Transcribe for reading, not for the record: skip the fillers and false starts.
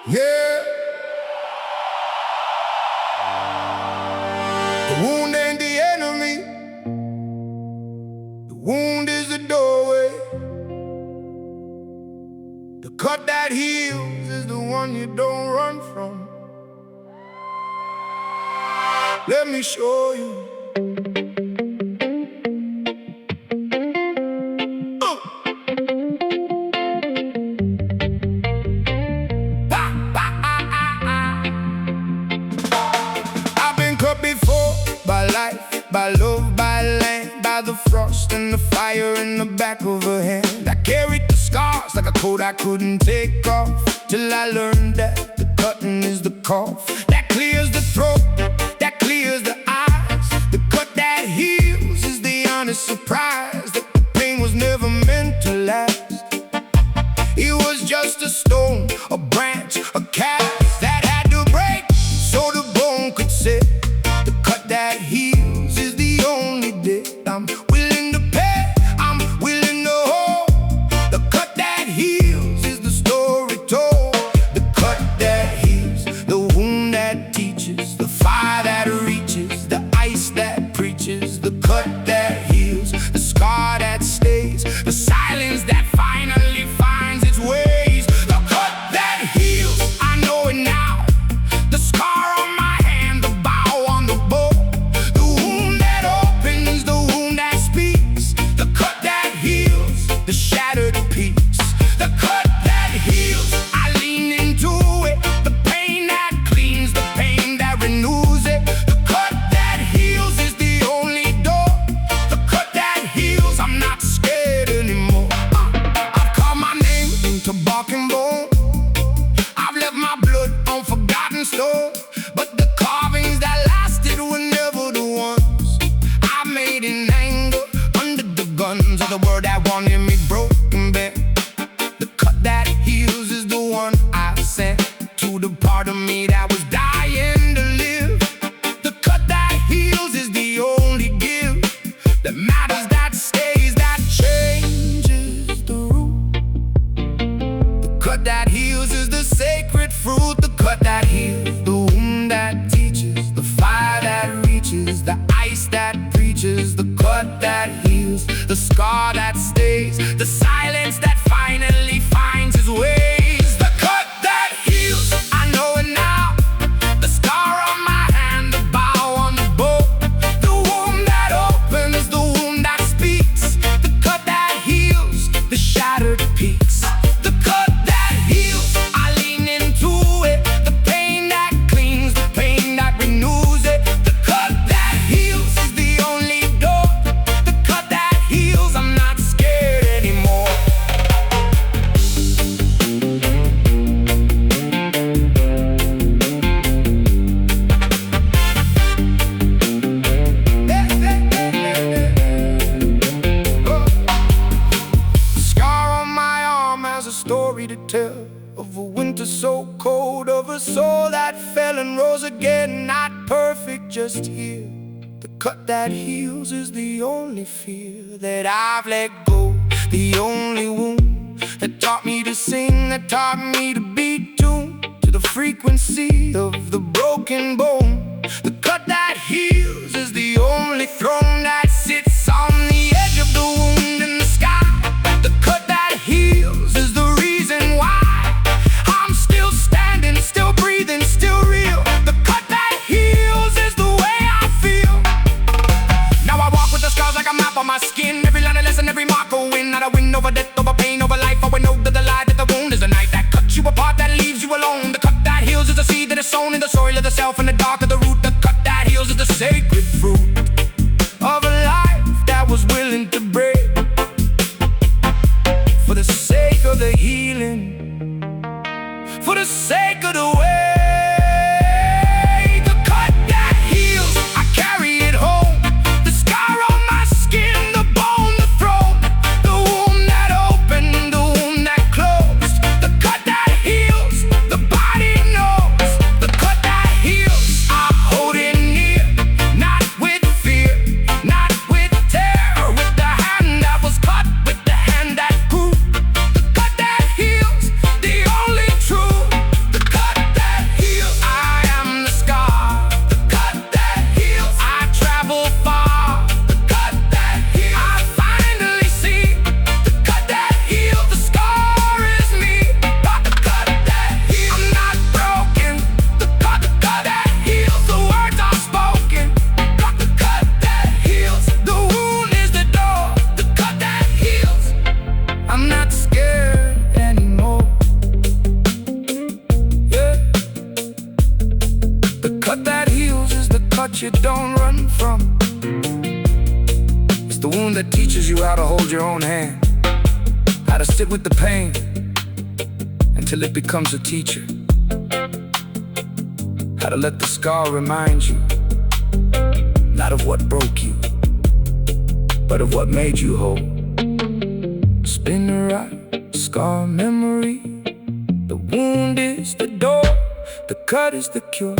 Yeah, the wound ain't the enemy. The wound is the doorway. The cut that heals is the one you don't run from. Let me show you. I've been cut before by life, by love, by land, by the frost and the fire in the back of her hand. I carried the scars like a coat I couldn't take off, till I learned that the cutting is the cough that clears the throat, that clears the eyes. The cut that heals is the honest surprise that the pain was never meant to last. It was just a stone, a branch, a cast that had to break so the bone could sit. The cut that heals is the only debt I'm willing to pay, I'm willing to hold. The cut that heals is the story told. The cut that heals, the wound that teaches, the fire that reaches, the ice that preaches. The cut that heals, the scar that stays, the silence that finally finds its ways. The cut that heals, I know it now. The scar on my hand, the bow on the bow, the wound that opens, the wound that speaks. The cut that heals, the shattered piece. The cut that heals, I lean into it. The pain that cleans, the pain that renews it. The cut that heals is the only door. The cut that heals, I'm not scared anymore. I've carved my name into bark and bone. I've left my blood on forgotten stone, but the carvings that lasted were never the ones I made in anger under the guns of the world that wanted me broken back. The cut that heals is the one I sent to the part of me that was dying to live. The cut that heals is the only gift that matters, that stays, that changes the root. The cut that heals is the sacred fruit. The cut that heals, the wound that teaches, the fire that reaches, the ice that preaches. The cut that heals, the scar that stays, the silence that finally finds its ways. The cut that heals, I know it now. The scar on my hand, the bow on the bow, the wound that opens, the wound that speaks. The cut that heals, the shattered peaks. The cut that heals, I lean into it. The pain that cleans, the pain that renews it. The cut that heals is the only door. The cut that heals, I'm not scared anymore. Scar on my arm has a story to tell, of a winter so cold, of a soul that fell and rose again, not perfect, just here. The cut that heals is the only fear that I've let go, the only wound that taught me to sing, that taught me to be tuned to the frequency of the broken bone. The cut that heals is the only throne that sits on the edge of the wound in the sky. The cut that heals is the reason why I'm still standing, still breathing, still real. The cut that heals is the way I feel. Now I walk with the scars like a map on my skin. Every line a lesson, every mark a win. Not a win over death, over pain, over life. I know that the lie, that the wound is the knife that cuts you apart, that leaves you alone. The cut that heals is the seed that is sown in the soil of the self, in the dark of the root. The cut that heals is the sacred fruit of a life that was willing to break for the sake of the healing, for the sake of the way. The cut that heals, I carry it home. The scar on my skin, the bone, the throne, the wound that opened, the wound that closed. The cut that heals, the body knows. The cut that heals, I hold it near, not with fear, not with terror, with the hand that was cut, with the hand that grew. The cut that heals, the only truth. The you don't run from. It's the wound that teaches you how to hold your own hand, how to sit with the pain until it becomes a teacher, how to let the scar remind you not of what broke you, but of what made you whole. Spin the rock, scar memory. The wound is the door, the cut is the cure.